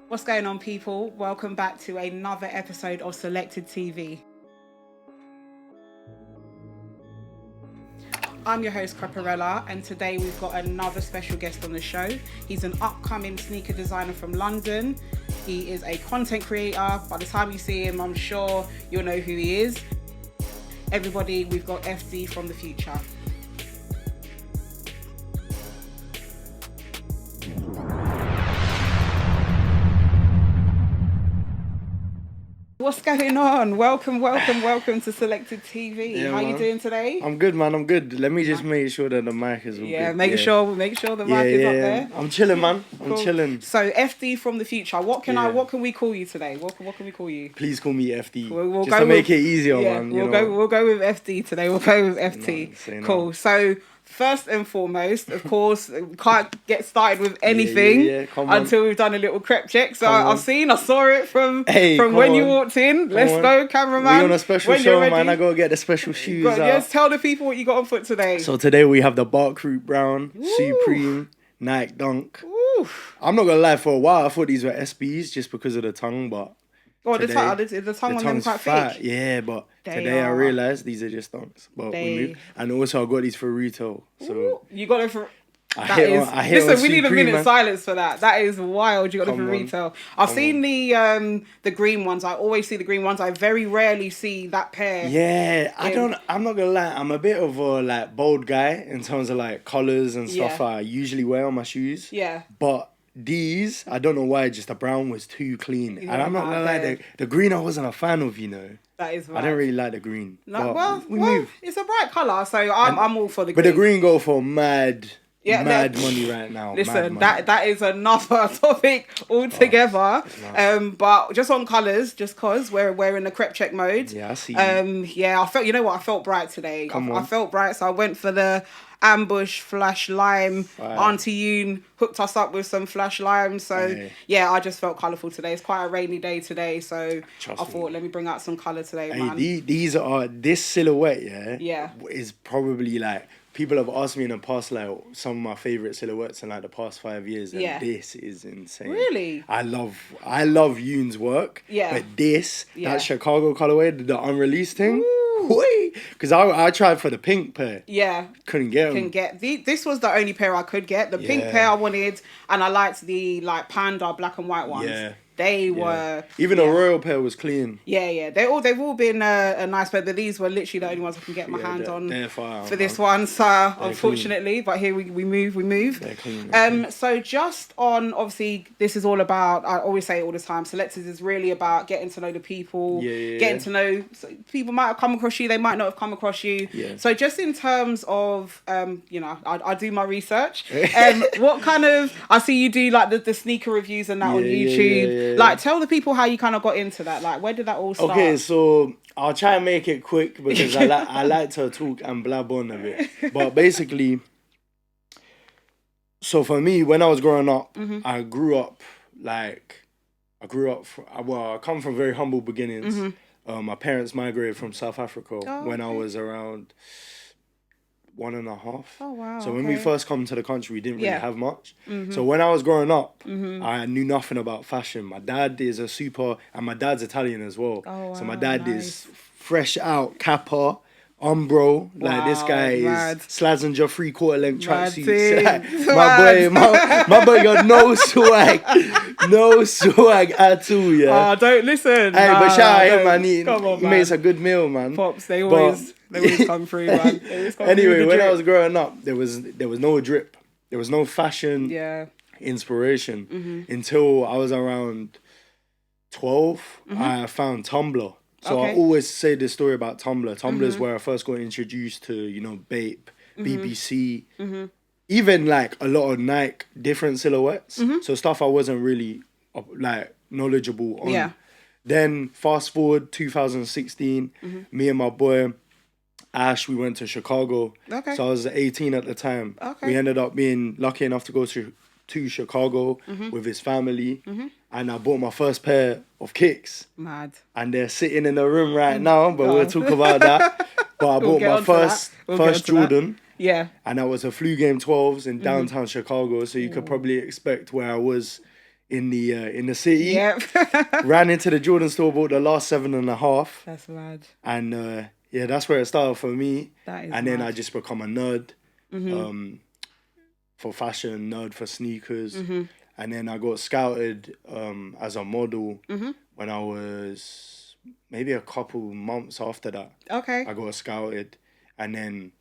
What's going on, people? Welcome back to another episode of Solekted TV. I'm your host, Caparella, and today we've got another special guest on the show. He's an upcoming sneaker designer from London. He is a content creator. By the time you see him, I'm sure you'll know who he is. Everybody, we've got FD from the future. What's going on? Welcome to Solekted TV. Yeah, How man. you doing today? I'm good, man. I'm good. Let me just make sure that the mic is all Yeah, good. make sure the mic is up there. I'm chilling, man. I'm Cool. chilling. So FD from the future. What can Yeah. What can we call you today? What can we call you? Please call me FD. We'll just go to make with- it easier, Yeah, man. we'll go with FD today. We'll go with FT. say no. Cool. So first and foremost, of course, we can't get started with anything yeah. Come on. until we've done a little crep check. So Come on. I saw it from Come when you on. walked in. Come Let's on. go, cameraman. We on a special When you're show, ready. man. I gotta get the special shoes out. Yes, tell the people what you got on foot today. So today we have the Bark Root Brown, Ooh. Supreme, Nike Dunk. Ooh. I'm not gonna lie, for a while I thought these were SBs just because of the tongue, but Oh, the today, tongue on them tongue's quite fat. thick. Yeah, but They today I are. realised these are just dunks. But They- we moved. And also I got these for retail. So Ooh, you got it for. I That hit is. on- I hit Listen, on we need a Supreme, minute man. silence for that. That is wild. You got it Come for on. retail. I've seen the green ones. I always see the green ones. I very rarely see that pair. Yeah, Yeah. I'm not gonna lie. I'm a bit of a like bold guy in terms of like colors and stuff Yeah. I usually wear on my shoes. Yeah. But these, I don't know why, just the brown was too clean. Yeah, And I'm not nah, gonna lie, they're- the green I wasn't a fan of, you know. That is right. I didn't really like the green. No, But we move. it's a bright colour, so I'm all for the But green. the green go for mad that- money right now. Listen, mad money. that is another topic altogether. But just on colours, just cause we're in the crep check mode. Yeah, I see you. Yeah, I felt bright today. Come I on. felt bright, so I went for the ambush flash lime. Fire. Auntie Yoon hooked us up with some flash lime, so Hey. yeah, I just felt colourful today. It's quite a rainy day today, so Trust I me. thought let me bring out some colour today, Hey, man. these are this silhouette, Yeah. is probably like people have asked me in the past like some of my favorite silhouettes in like the past 5 years, and Yeah. this is insane. Really? I love Yoon's work. Yeah. But this, Yeah. that Chicago colorway, the unreleased thing, Ooh. because I tried for the pink pair, Yeah. couldn't get Can them. get this was the only pair I could get. The pink Yeah. pair I wanted, and I liked the like panda black and white ones. Yeah. They Yeah. were Even the royal pair was clean. yeah. They've all been a nice pair, but these were literally the only ones I can get my Yeah, hands on they're fire, for this man. one. So unfortunately, but here we move. They're clean. So just on obviously this is all about, I always say it all the time, Selectors is really about getting to know the people, Yeah. getting to know, so people might have come across you, they might not have come across you. Yeah. So just in terms of I do my research. What kind of, I see you do like the sneaker reviews and that on Yeah, YouTube. yeah. Like tell the people how you kind of got into that. Like where did that all start? Okay, so I'll try and make it quick because I like to talk and blab on a bit. But basically, so for me, when I was growing up, Mm-hmm. I come from very humble beginnings. My parents migrated from South Africa when I okay. was around 1.5. Oh wow. So when we okay. first come to the country, we didn't really Yeah. have much. So when I was growing up, I knew nothing about fashion. My dad is and my dad's Italian as well. Oh, So my wow, dad nice. is fresh out Kappa, Umbro. Like this Wow, guy mad. is Slazenger 3/4 length Mad tracksuits. thing. my boy got no swag, at all. Yeah. Oh, don't listen. Hey, but shout out him, don't. man. He Come on, man. makes a good meal, man. Pops, they But- always come through, man. They always come through Anyway, with the when I drip. was growing up, there was no drip. There was no fashion Yeah. inspiration until I was around 12. I found Tumblr. So I Okay. always say this story about Tumblr. Tumblr is where I first got introduced to, Bape, BBC, even like a lot of Nike different silhouettes. So stuff I wasn't really like knowledgeable on. Yeah. Then fast forward 2016, me and my boy Ash, we went to Chicago. Okay. So I was 18 at the time. Okay. We ended up being lucky enough to go to Chicago with his family. And I bought my first pair of kicks. Mad. And they're sitting in the room right now, but we'll talk about that. But I We'll bought get my onto that. first We'll get first onto that. Jordan. Yeah. And that was a Flu Game 12s in downtown Chicago. So you could probably expect where I was in the city. Yep. Ran into the Jordan store, bought the last 7.5. That's mad. And yeah, that's where it started for me. That is and then mad. I just become a nerd for fashion, nerd for sneakers. And then I got scouted as a model when I was maybe a couple months after that. Okay. I got scouted. And then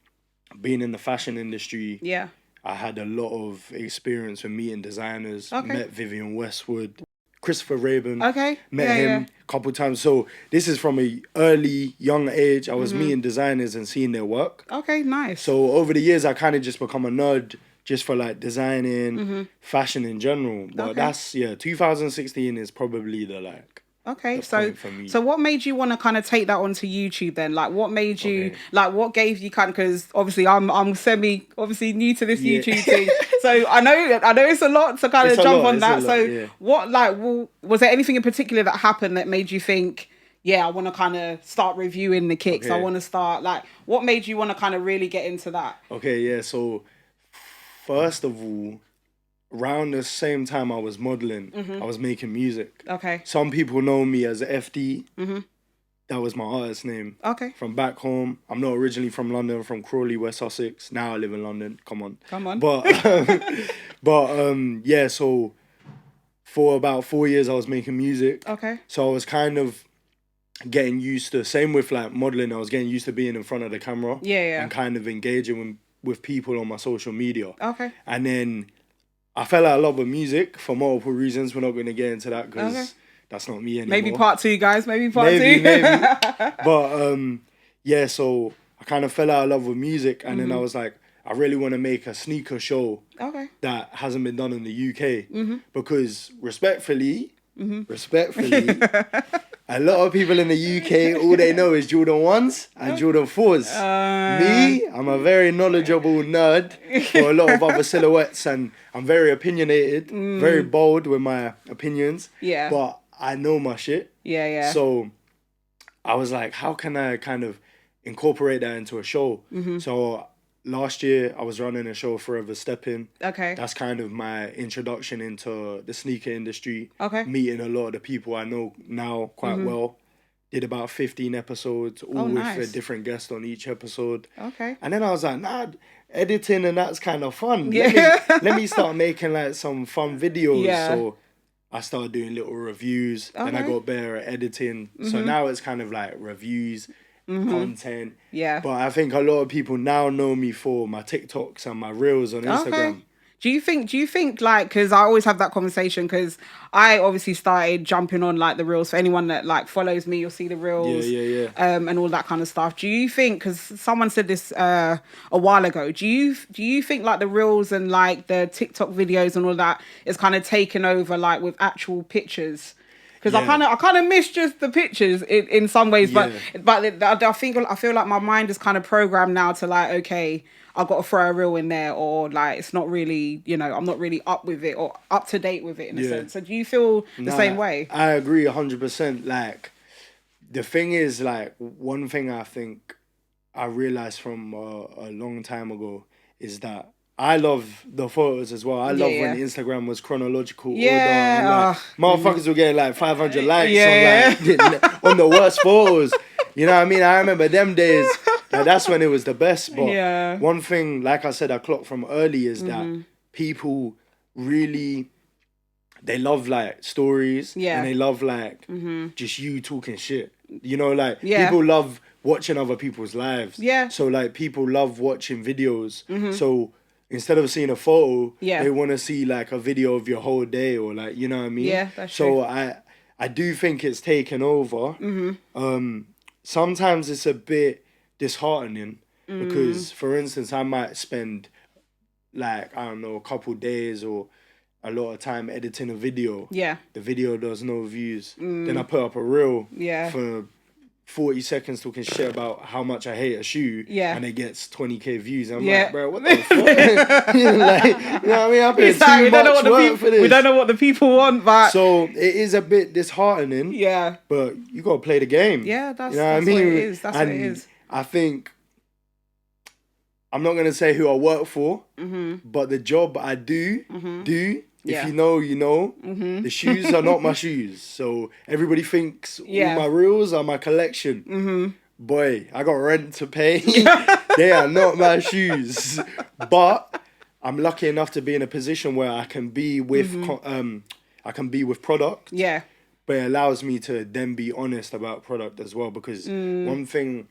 being in the fashion industry, Yeah. I had a lot of experience with meeting designers. Okay. Met Vivian Westwood, Christopher Rabin. Okay. Met him a couple times. So this is from a early, young age. I was meeting designers and seeing their work. Okay, nice. So over the years, I kind of just become a nerd just for like designing, fashion in general. But that's, 2016 is probably the like... Okay, so what made you want to kind of take that onto YouTube then? Like, what made you, like, what gave you kind of, because obviously I'm obviously new to this YouTube thing. So I know it's a lot to kind of jump on that. So what, like, was there anything in particular that happened that made you think, yeah, I want to kind of start reviewing the kicks. I want to start, like, what made you want to kind of really get into that? Okay, yeah, so first of all, around the same time I was modeling, I was making music. Okay. Some people know me as FD. That was my artist name. Okay. From back home. I'm not originally from London, from Crawley, West Sussex. Now I live in London. Come on. But yeah, so for about 4 years I was making music. Okay. So I was kind of getting used to, same with like modeling, I was getting used to being in front of the camera. Yeah. And kind of engaging with people on my social media. Okay. And then I fell out of love with music for multiple reasons. We're not going to get into that because that's not me anymore. Maybe part 2, guys. Maybe part 2. Maybe. But yeah, so I kind of fell out of love with music. And then I was like, I really want to make a sneaker show that hasn't been done in the UK. Because respectfully, a lot of people in the UK, all they know is Jordan 1s and Jordan 4s. Me, I'm a very knowledgeable nerd for a lot of other silhouettes, and I'm very opinionated, very bold with my opinions. Yeah. But I know my shit. Yeah. So I was like, how can I kind of incorporate that into a show? So last year, I was running a show, Forever Stepping. Okay. That's kind of my introduction into the sneaker industry. Okay. Meeting a lot of the people I know now quite well. Did about 15 episodes, all with a different guest on each episode. Okay. And then I was like, nah, editing and that's kind of fun. Yeah. Let me start making like some fun videos. Yeah. So I started doing little reviews. Then I got better at editing. So now it's kind of like reviews, content. Yeah. But I think a lot of people now know me for my TikToks and my reels on Instagram. Okay. Do you think like, because I always have that conversation, because I obviously started jumping on like the reels. For anyone that like follows me, you'll see the reels. Yeah. And all that kind of stuff. Do you think, because someone said this a while ago, do you think like the reels and like the TikTok videos and all that is kind of taken over like with actual pictures? Because I kind of miss just the pictures in some ways, but I feel like my mind is kind of programmed now to like, okay, I've got to throw a reel in there, or like it's not really, I'm not really up with it or up to date with it in a sense. So do you feel the same way? I agree 100%. Like the thing is, like one thing I think I realized from a long time ago is that I love the photos as well. I love when Instagram was chronological order. And, like, motherfuckers were getting like 500 likes on the worst photos. You know what I mean? I remember them days. Like, that's when it was the best. But one thing, like I said, I clocked from early is that people really, they love like stories. And they love like just you talking shit. You know, like people love watching other people's lives. So like people love watching videos. So instead of seeing a photo, they want to see like a video of your whole day, or like, you know what I mean? Yeah, that's true. So I do think it's taken over. Sometimes it's a bit disheartening because, for instance, I might spend like, I don't know, a couple days or a lot of time editing a video. The video does no views. Then I put up a reel for 40 seconds talking shit about how much I hate a shoe, and it gets 20k views. I'm like, bro, what the fuck? Like, you know what I mean? I put too much work for this. We don't know what the people want, but so it is a bit disheartening. But you gotta play the game. That's you know what it is. That's what it is. I think I'm not gonna say who I work for, but the job I do Yeah. If you know, you know. The shoes are not my shoes. So everybody thinks all my reels are my collection. Boy, I got rent to pay. They are not my shoes. But I'm lucky enough to be in a position where I can be with product. Yeah. But it allows me to then be honest about product as well, because one thing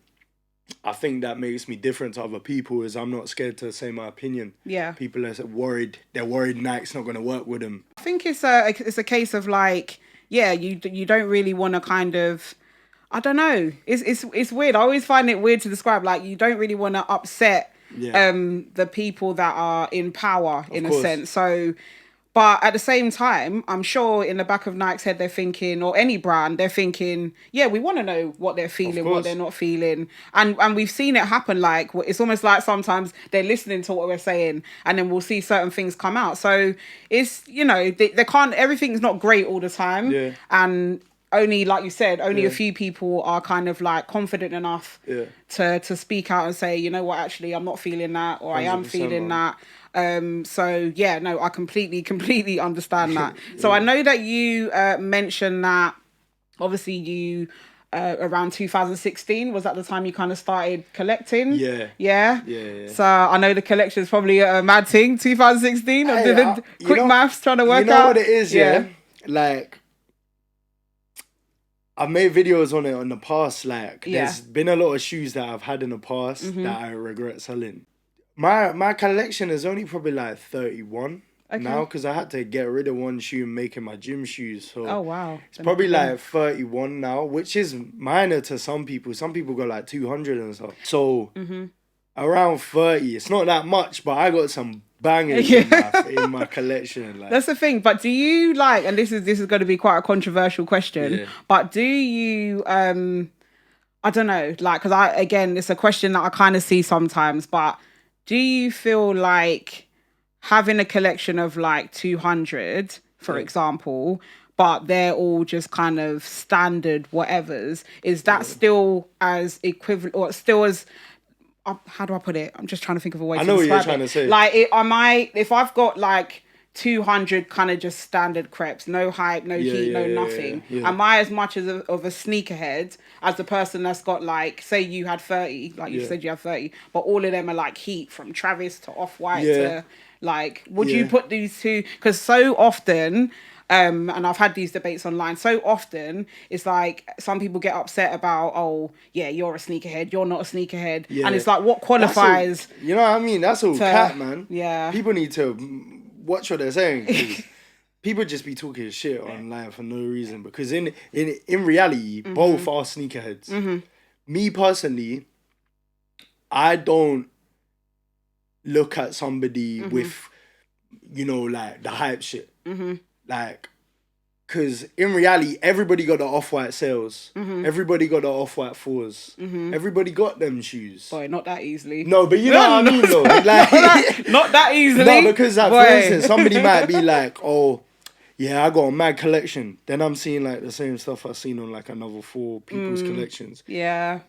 I think that makes me different to other people is I'm not scared to say my opinion. Yeah. People are worried. They're worried Nike's not going to work with them. I think it's a case of like, yeah, you don't really want to kind of, I don't know. It's weird. I always find it weird to describe. Like, you don't really want to upset the people that are in power in a sense. So, but at the same time, I'm sure in the back of Nike's head, they're thinking, or any brand, they're thinking, yeah, we want to know what they're feeling, what they're not feeling. And we've seen it happen. Like, it's almost like sometimes they're listening to what we're saying, and then we'll see certain things come out. So it's, you know, they can't, everything's not great all the time. Yeah. And only, like you said, only a few people are kind of like confident enough to speak out and say, you know what, actually, I'm not feeling that, or I am feeling that. So yeah, no, I completely understand that. So I know that you mentioned that obviously you around 2016 was at the time you kind of started collecting. Yeah. So I know the collection is probably a mad thing. 2016. I did quick maths trying to work out. You know what it is, like, I've made videos on it in the past. Like, there's been a lot of shoes that I've had in the past that I regret selling. My collection is only probably like 31 now, because I had to get rid of one shoe and making my gym shoes. So it's probably like 31 now, which is minor to some people. Some people got like 200 and stuff. So around 30. It's not that much, but I got some bangers in my collection. Like. That's the thing. But do you like, and this is going to be quite a controversial question, but do you, I don't know, like, because again, it's a question that I kind of see sometimes, but do you feel like having a collection of like 200, for example, but they're all just kind of standard whatevers, is that still as equivalent, or still as, how do I put it? I'm just trying to think of a way to describe it. I know what you're trying to say. Like, if I've got like 200 kind of just standard crepes, no hype, no heat, no nothing. Am I as much of a sneakerhead as the person that's got like, say you had 30, like you said you have 30, but all of them are like heat, from Travis to Off-White to like, would you put these two? Because so often, and I've had these debates online, so often it's like some people get upset about, oh yeah, you're a sneakerhead, you're not a sneakerhead, and it's like, what qualifies? You know what I mean? That's all cat, man. Yeah, people need to watch what they're saying. People just be talking shit online for no reason, because in reality, both are sneakerheads. Me personally, I don't look at somebody with, you know, like the hype shit. Like, because in reality, everybody got the Off-White sales. Everybody got the Off-White 4s. Everybody got them shoes. Boy, not that easily. No, but you know what I mean, though. Like, not that easily. No, because like, for instance, somebody might be like, oh, yeah, I got a mad collection. Then I'm seeing like the same stuff I've seen on like another 4 people's collections. Yeah.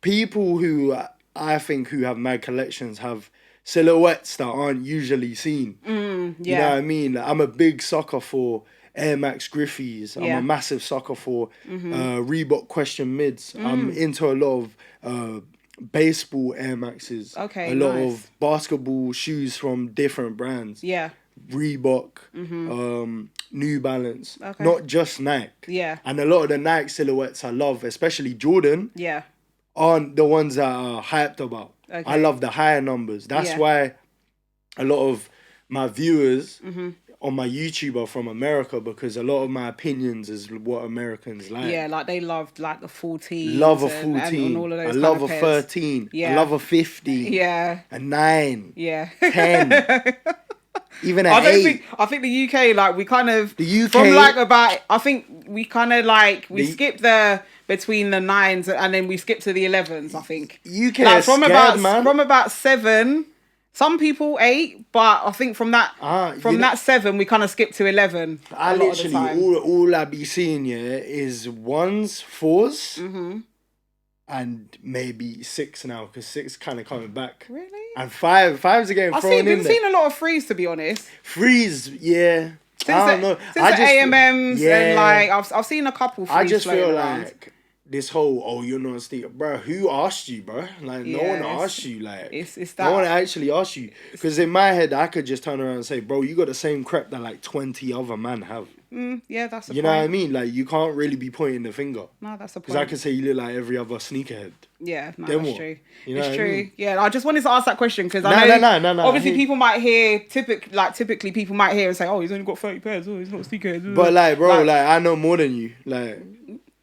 People who I think who have mad collections have silhouettes that aren't usually seen. You know what I mean? Like, I'm a big sucker for Air Max Griffeys. I'm a massive sucker for Reebok Question Mids. I'm into a lot of baseball Air Maxes. A lot of basketball shoes from different brands. Yeah. Reebok, New Balance, not just Nike. Yeah. And a lot of the Nike silhouettes I love, especially Jordan, aren't the ones that are hyped about. I love the higher numbers. That's why a lot of my viewers on my YouTube are from America, because a lot of my opinions is what Americans like. Yeah, like they loved like the 14. Love a 14. And all of those I love a 13. Yeah. I love a 15. Yeah. A 9. Yeah. 10. Even at 8. I think the UK, like, we kind of, the UK, from like about, I think we kind of like, we skip the between the 9s and then we skip to the 11s, I think. UK like, from about 7, some people 8, but I think from that that 7 we kind of skip to 11. I literally all I be seeing is 1s, 4s, and maybe 6 now because 6 kind of coming back. Really? And fives are getting thrown in there. I've seen a lot of threes, to be honest. Threes, yeah. I don't know. Since the AMMs and like I've seen a couple threes. I just feel around. like this whole you're not a sneaker, bro. Who asked you, bro? Like no one asked you. Like it's that. No one actually asked you. Because in my head, I could just turn around and say, bro, you got the same crep that like 20 other men have. Yeah, that's a You know what I mean? Like you can't really be pointing the finger. No, that's a point. Because I could say you look like every other sneakerhead. Yeah, no, Then that's what? true. You know it's what I true. mean? Yeah, I just wanted to ask that question because I know obviously people might hear typically people might hear and say, oh, he's only got 30 pairs. Oh, he's not a sneakerhead. But like, bro, like I know more than you. Like.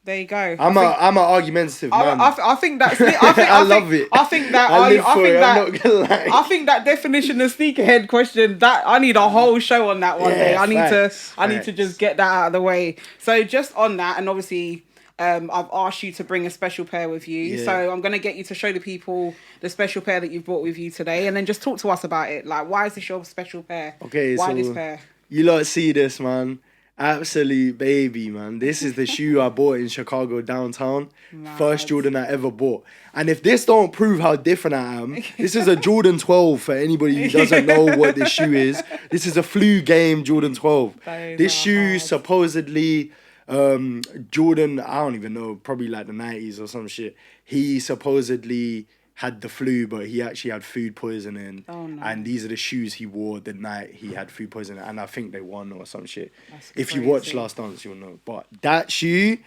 There you go. I'm an argumentative man. I think that's. I love it. I think that. I live for it. I'm not gonna lie. I think that definition of sneakerhead question. That I need a whole show on that one day. I need to just get that out of the way. So just on that, and obviously, I've asked you to bring a special pair with you. Yeah. So I'm gonna get you to show the people the special pair that you've brought with you today, and then just talk to us about it. Like, why is this your special pair? Okay, why so this pair? You lot see this, man. Absolute baby, man. This is the shoe I bought in Chicago downtown. Mad. First Jordan I ever bought. And if this don't prove how different I am, this is a Jordan 12 for anybody who doesn't know what this shoe is. This is a flu game Jordan 12. This shoe supposedly Jordan, I don't even know, probably like the 90s or some shit. He supposedly had the flu, but he actually had food poisoning. Oh, no. And these are the shoes he wore the night he had food poisoning. And I think they won or some shit. If you watch Last Dance, you'll know. But that shoe,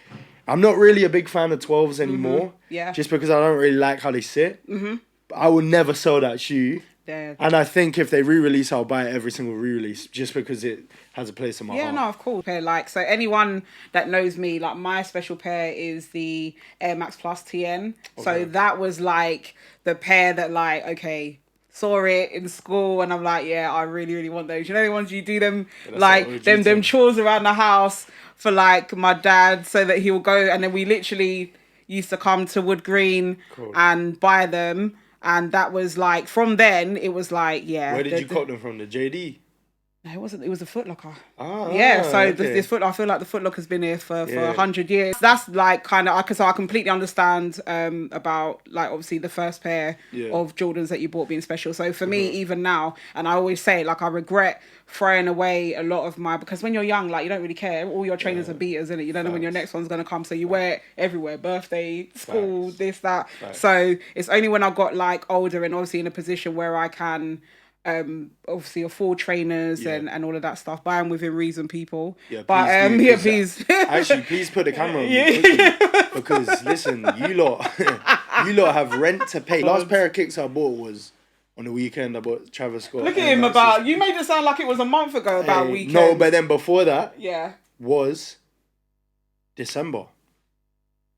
I'm not really a big fan of 12s anymore. Yeah. Just because I don't really like how they sit. But I would never sell that shoe. Yeah. And I think if they re-release, I'll buy every single re-release just because it has a place in my heart. Yeah, no, of course. Okay, like, so anyone that knows me, like, my special pair is the Air Max Plus TN. Okay. So that was like the pair that, like, okay, saw it in school and I'm like, yeah, I really, really want those. You know the ones you do them, like, them chores around the house for, like, my dad so that he'll go, and then we literally used to come to Wood Green and buy them. And that was like, from then, it was like, yeah. Where did you cop them from? The JD? No, it wasn't. It was a Foot Locker. Ah, yeah, so okay. this Foot, I feel like the Foot Locker's been here for 100 years. That's like kind of, because I completely understand about like obviously the first pair of Jordans that you bought being special. So for me, even now, and I always say like I regret throwing away a lot of my, because when you're young, like you don't really care. All your trainers are beaters, innit? You don't know when your next one's gonna come, so you wear it everywhere, birthday, school, this, that. So it's only when I got like older and obviously in a position where I can obviously afford trainers and all of that stuff, buy them within reason, people. Yeah, but please. Actually, please put the camera on me quickly, because listen, you lot have rent to pay. Last pair of kicks I bought was on the weekend. I bought Travis Scott. Look at him about. You made it sound like it was a month ago about weekend. No, but then before that, was December.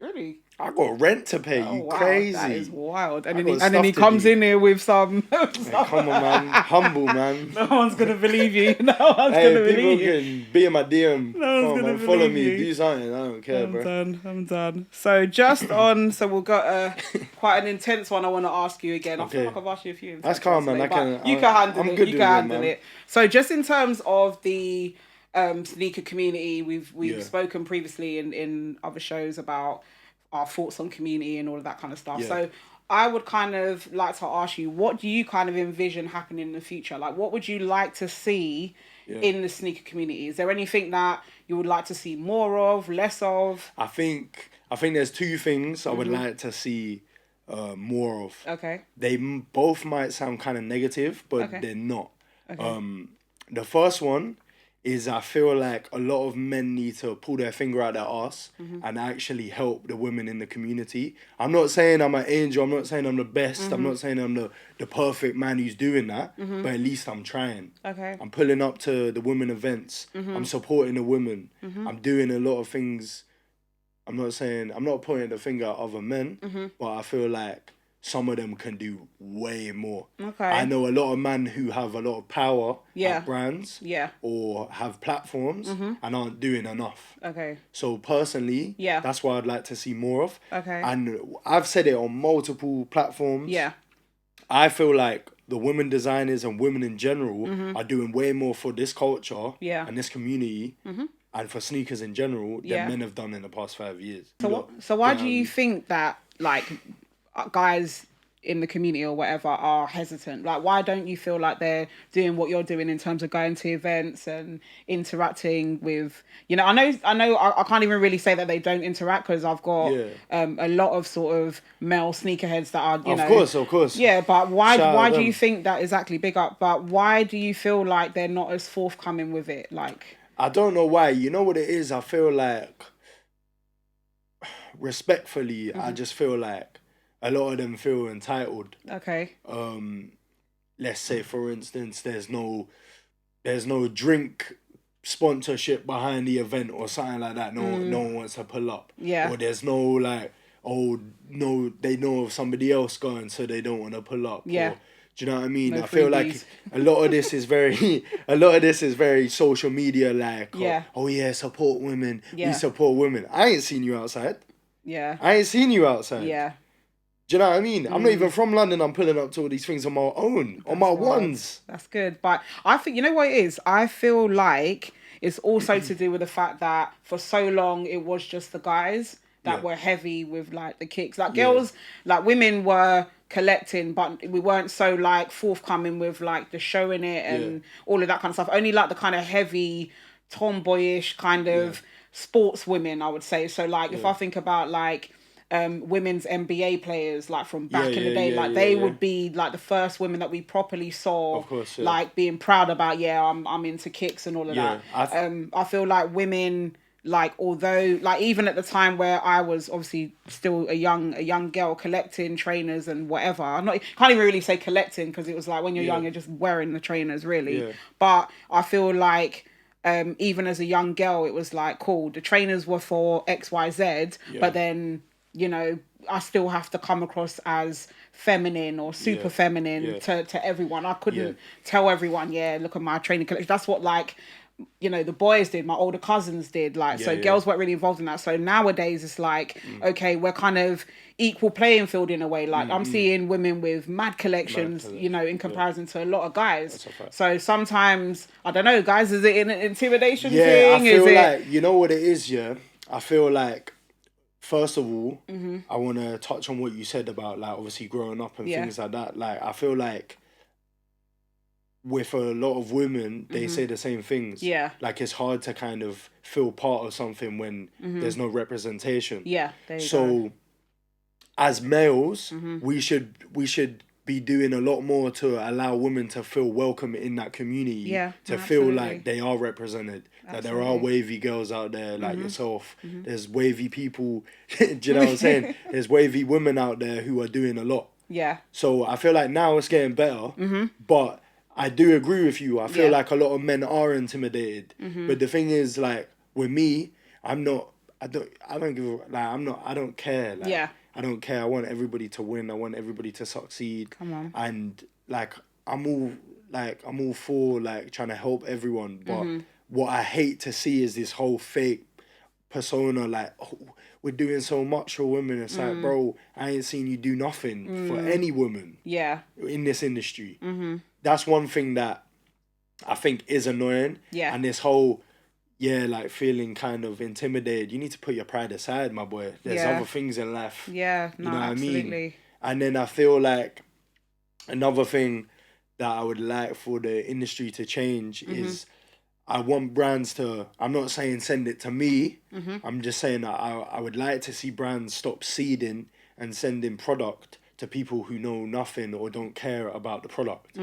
Really? I got rent to pay. You crazy? That is wild. And then he comes in here with some. Hey, come on, man. Humble, man. No one's gonna believe you. No one's gonna believe you. People can be in my DM. No one's gonna believe follow me. you. Do something. I don't care, bro. I'm done. So just on. So we've got quite an intense one. I want to ask you again. I feel like I've asked you a few. That's calm, man. You can handle it. You can handle it. So just in terms of the sneaker community, we've spoken previously in other shows about our thoughts on community and all of that kind of stuff. So I would kind of like to ask you, what do you kind of envision happening in the future? Like, what would you like to see in the sneaker community? Is there anything that you would like to see more of, less of? I think there's two things I would like to see more of. Okay. They both might sound kind of negative, but they're not. Okay. The first one is I feel like a lot of men need to pull their finger out their arse and actually help the women in the community. I'm not saying I'm an angel. I'm not saying I'm the best. I'm not saying I'm the perfect man who's doing that. But at least I'm trying. Okay. I'm pulling up to the women events. I'm supporting the women. I'm doing a lot of things. I'm not pointing the finger at other men, but I feel like some of them can do way more. Okay. I know a lot of men who have a lot of power at brands or have platforms and aren't doing enough. Okay. So personally, that's what I'd like to see more of. Okay. And I've said it on multiple platforms. Yeah. I feel like the women designers and women in general are doing way more for this culture and this community and for sneakers in general than men have done in the past 5 years. So why do you think that like guys in the community or whatever are hesitant? Like, why don't you feel like they're doing what you're doing in terms of going to events and interacting with, I can't even really say that they don't interact, because I've got a lot of sort of male sneakerheads that are, Of course. Yeah, but why do you them. think that, exactly, big up, but why do you feel like they're not as forthcoming with it? Like, I don't know why. You know what it is? I feel like, respectfully, I just feel like a lot of them feel entitled. Okay. Let's say, for instance, there's no drink sponsorship behind the event or something like that. No one wants to pull up. Yeah. Or there's no like, oh no, they know of somebody else going, so they don't want to pull up. Yeah. Or, do you know what I mean? No I feel freebies. like a lot of this is very social media like. Yeah. Oh yeah, support women. Yeah. We support women. I ain't seen you outside. Yeah. I ain't seen you outside. Yeah. Do you know what I mean? I'm not even from London. I'm pulling up to all these things on my own, on my ones. That's good. But I think, you know what it is? I feel like it's also to do with the fact that for so long it was just the guys that were heavy with like the kicks. Like girls, like women were collecting, but we weren't so like forthcoming with like the showing it and all of that kind of stuff. Only like the kind of heavy, tomboyish kind of sports women, I would say. So like if I think about like women's NBA players, like from back in the day, they would be like the first women that we properly saw, of course, like being proud about, I'm into kicks and all of that. I feel like women, like, although like even at the time where I was obviously still a young girl collecting trainers and whatever, can't even really say collecting, because it was like when you're young you're just wearing the trainers really. But I feel like even as a young girl it was like, cool, the trainers were for XYZ, but then I still have to come across as feminine or super feminine to everyone. I couldn't tell everyone, look at my training collection. That's what like, the boys did, my older cousins did. Like, girls weren't really involved in that. So nowadays it's like, okay, we're kind of equal playing field in a way. Like I'm seeing women with mad collections, in comparison to a lot of guys. So sometimes, I don't know, guys, is it an intimidation thing? I feel like, you know what it is, I feel like, first of all, I want to touch on what you said about like obviously growing up and things like that. Like I feel like with a lot of women, they say the same things. Yeah. Like it's hard to kind of feel part of something when there's no representation. Yeah. There you go. As males, we should be doing a lot more to allow women to feel welcome in that community. Yeah. To feel like they are represented. That there are wavy girls out there like yourself. There's wavy people. Do you know what I'm saying? There's wavy women out there who are doing a lot. Yeah. So I feel like now it's getting better. But I do agree with you. I feel like a lot of men are intimidated. But the thing is, like with me, I don't care. Like, I don't care. I want everybody to win. I want everybody to succeed. Come on. And like I'm all for like trying to help everyone, but what I hate to see is this whole fake persona, like, oh, we're doing so much for women. It's like, bro, I ain't seen you do nothing for any woman in this industry. That's one thing that I think is annoying. Yeah. And this whole, like feeling kind of intimidated. You need to put your pride aside, my boy. There's other things in life. Yeah, no, you know what absolutely. I mean? And then I feel like another thing that I would like for the industry to change is I want brands to, I'm not saying send it to me, I'm just saying that I would like to see brands stop seeding and sending product to people who know nothing or don't care about the product.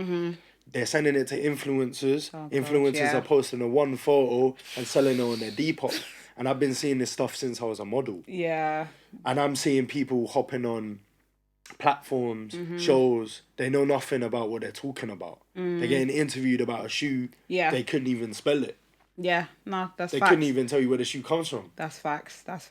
They're sending it to influencers. Influencers are posting a one photo and selling it on their Depop. And I've been seeing this stuff since I was a model. Yeah. And I'm seeing people hopping on platforms, shows, they know nothing about what they're talking about. They're getting interviewed about a shoe. Yeah. They couldn't even spell it. Yeah, no, that's they facts. Couldn't even tell you where the shoe comes from. That's facts. That's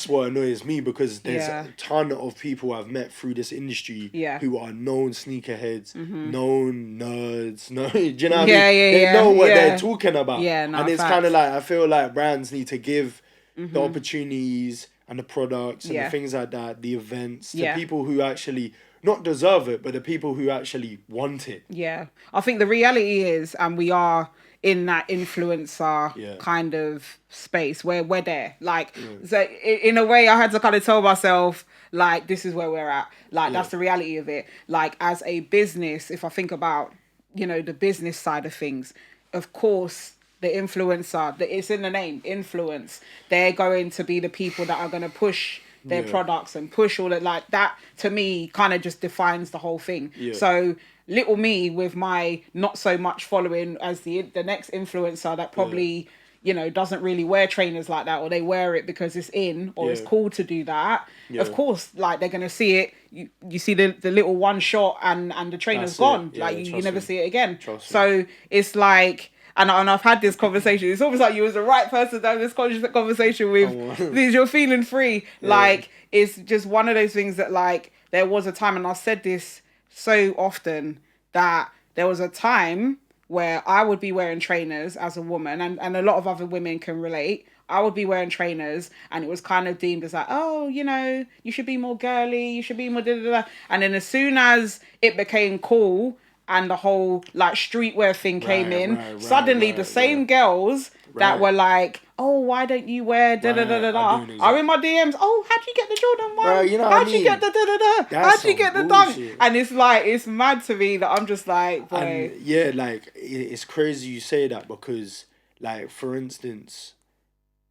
what annoys me, because there's a ton of people I've met through this industry who are known sneakerheads, known nerds, do you know what I mean? They know what they're talking about. Yeah, no, and it's kind of like, I feel like brands need to give the opportunities and the products and the things like that, the events, to people who actually not deserve it, but the people who actually want it. Yeah. I think the reality is, and we are in that influencer kind of space where we're there. Like, so in a way, I had to kind of tell myself, like, this is where we're at. Like, that's the reality of it. Like, as a business, if I think about, you know, the business side of things, of course, the influencer, it's in the name, influence. They're going to be the people that are going to push their products and push all that. Like, that, to me, kind of just defines the whole thing. Yeah. So, little me with my not so much following as the next influencer that probably you know doesn't really wear trainers like that, or they wear it because it's in or it's cool to do that. Of course, like, they're gonna see it, you see the little one shot and the trainer's gone. Like, you never see it again. So it's like, and I've had this conversation, it's almost like you was the right person to have this conversation with, because you're feeling free. Like, it's just one of those things that, like, there was a time, and I said this so often, that there was a time where I would be wearing trainers as a woman, and a lot of other women can relate. I would be wearing trainers and it was kind of deemed as like, oh, you know, you should be more girly, you should be more da da da. And then as soon as it became cool and the whole like streetwear thing came in, suddenly the same girls that were like, oh, why don't you wear da da da da da, are in my DMs. Oh, how'd you get the Jordan 1? Bro, you know how'd you get the da da da? How'd you get the dunk? And it's like, it's mad to me that I'm just like, boy. And yeah, like, it's crazy you say that, because, like, for instance,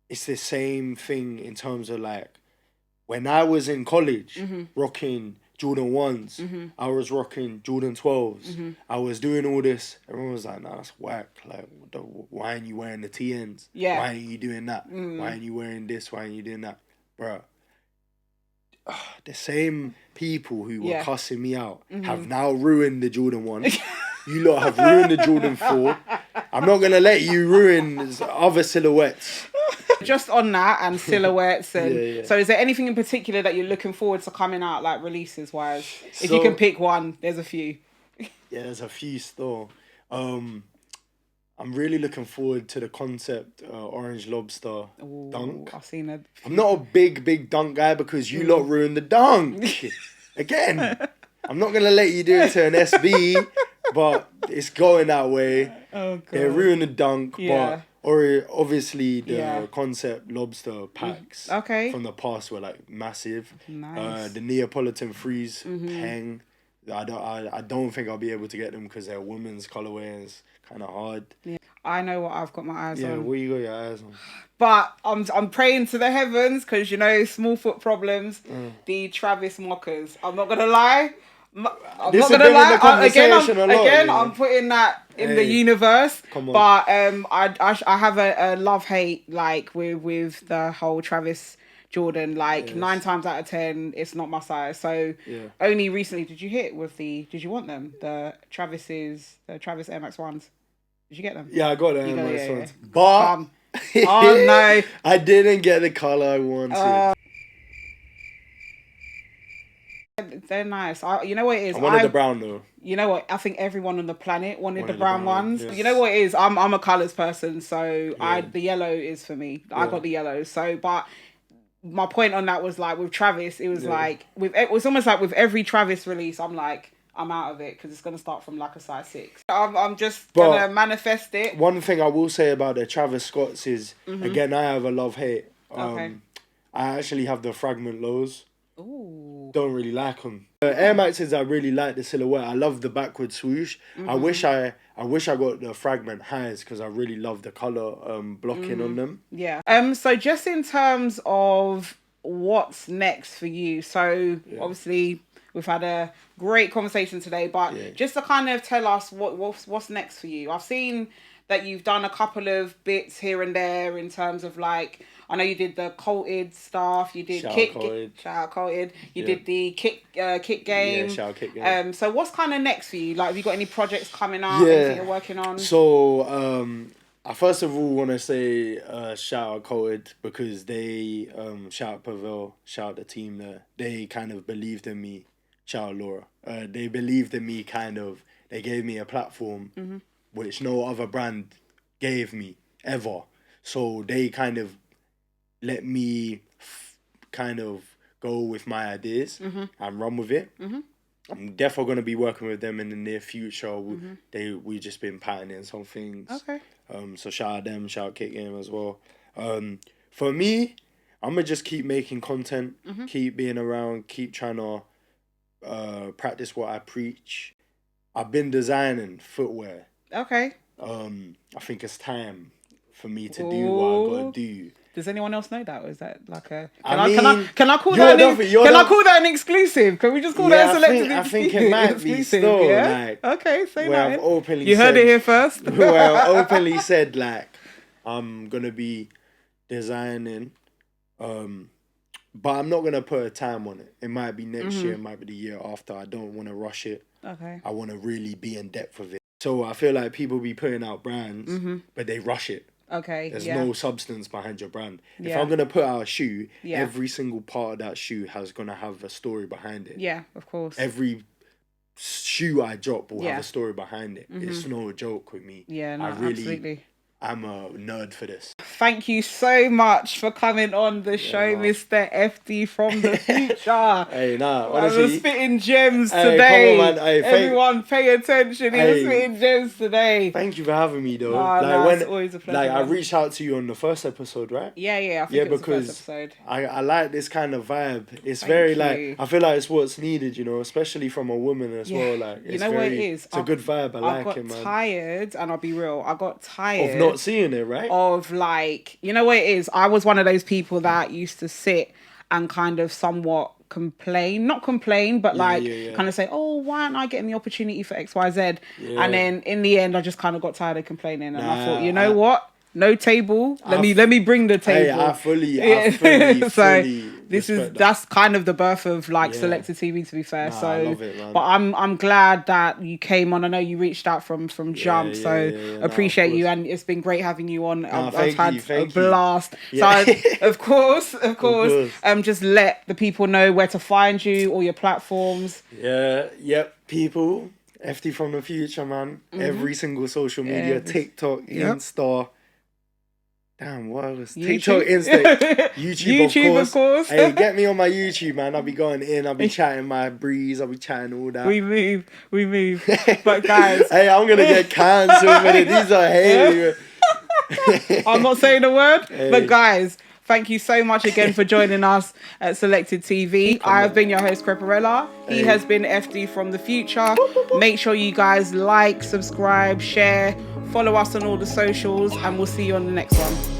it's the same thing in terms of, like, when I was in college rocking Jordan 1s, I was rocking Jordan 12's, I was doing all this, everyone was like, nah, that's whack, like, why aren't you wearing the TNs? Why aren't you doing that? Why aren't you wearing this? Why aren't you doing that? Bruh, the same people who were cussing me out have now ruined the Jordan 1. You lot have ruined the Jordan 4. I'm not going to let you ruin other silhouettes. Just on that and silhouettes and so is there anything in particular that you're looking forward to coming out, like, releases wise? If you can pick one, there's a few. Yeah, there's a few still. I'm really looking forward to the concept Orange Lobster dunk. I've seen it. I'm not a big dunk guy because you lot ruined the dunk. Again, I'm not going to let you do it to an SB, but it's going that way. Oh, God. They ruined the dunk, but... Or obviously the concept lobster packs from the past were like massive. Nice. The Neapolitan freeze peng. I don't think I'll be able to get them because they're women's colorway and it's kind of hard. Yeah. I know what I've got my eyes on. Yeah, what you got your eyes on? But I'm praying to the heavens because, you know, small foot problems. The Travis mockers. I'm not gonna lie. I'm not gonna lie. I'm putting that in the universe. But I have a love hate like with the whole Travis Jordan. Like 9 times out of 10, it's not my size. So only recently did you want them? The Travis Air Max 1s. Did you get them? Yeah, I got them. Air Max 1s. But oh no, I didn't get the color I wanted. They're nice. You know what it is? I wanted the brown though. You know what? I think everyone on the planet wanted the brown ones. Yes. You know what it is? I'm a colours person, so the yellow is for me. I got the yellow. So, but my point on that was like with Travis, it was like it was almost like with every Travis release, I'm like, I'm out of it because it's gonna start from like a size 6. I'm just gonna manifest it. One thing I will say about the Travis Scotts is again, I have a love hate. I actually have the fragment lows. Ooh. Don't really like them. Air Maxes, I really like the silhouette. I love the backward swoosh. I wish I got the fragment highs because I really love the color blocking on them. Yeah. So just in terms of what's next for you, so obviously we've had a great conversation today, but just to kind of tell us what's next for you. I've seen that you've done a couple of bits here and there in terms of like, I know you did the coated stuff. You did shout out coated. You did the kick game. Yeah, shout out kick game. So what's kind of next for you? Like, have you got any projects coming up? Anything you're working on? So I first of all want to say shout out coated because they shout out Pavel, shout out the team there. They kind of believed in me. Shout out Laura. They believed in me. They gave me a platform which no other brand gave me ever. So they kind of let me kind of go with my ideas and run with it. I'm definitely going to be working with them in the near future. We just been patenting some things. Okay. So shout out them, shout out Kick Game as well. For me, I'm gonna just keep making content, keep being around, keep trying to practice what I preach. I've been designing footwear. Okay. I think it's time for me to do what I gotta do. Does anyone else know that, or is that like a? Can I call that an exclusive? Can we just call that a selected exclusive? I think it might be still. Yeah? Like, okay, say where that. I've openly You heard it here first. Where I've openly said like I'm gonna be designing, but I'm not gonna put a time on it. It might be next year, it might be the year after. I don't want to rush it. Okay. I want to really be in depth with it. So I feel like people be putting out brands, but they rush it. Okay. There's no substance behind your brand. If Yeah. I'm gonna put out a shoe, every single part of that shoe has gonna have a story behind it. Yeah, of course. Every shoe I drop will have a story behind it. It's no joke with me. Yeah, no, absolutely. I'm a nerd for this. Thank you so much for coming on the show, Mr. FD from the future. Hey, nah, I honestly. was spitting gems today. Come on, man. Hey, everyone pay attention. He was spitting gems today. Thank you for having me, though. It's always a pleasure. Like, I reached out to you on the first episode, right? Yeah, I think it was the first episode. I like this kind of vibe. It's very, like, I feel like it's what's needed, you know, especially from a woman as well. Like, it's what it is? It's a good vibe. I like it, man. I got tired, and I'll be real, I got tired. Of not seeing it, right? Of like, you know what it is? I was one of those people that used to sit and kind of somewhat not complain, but kind of say, oh, why aren't I getting the opportunity for XYZ? Yeah. And then in the end, I just kind of got tired of complaining, and I thought, you know what? No table. Let me bring the table. I fully so that's kind of the birth of like Solekted TV, to be fair. I love it, man. But I'm glad that you came on. I know you reached out from Jump, appreciate you, and it's been great having you on. I've had a blast. Yeah. So of course, just let the people know where to find you, all your platforms. People. FD from the future, man. Every single social media, TikTok, Insta. Damn, what else? TikTok, Insta, YouTube, of course. Hey, get me on my YouTube, man. I'll be going in. I'll be chatting my breeze. I'll be chatting all that. We move. But guys, hey, I'm gonna get cancelled with it. These are heavy. I'm not saying a word, but guys, thank you so much again for joining us at Solekted TV. I have been your host, Creparella. He has been FD from the future. Make sure you guys like, subscribe, share, follow us on all the socials, and we'll see you on the next one.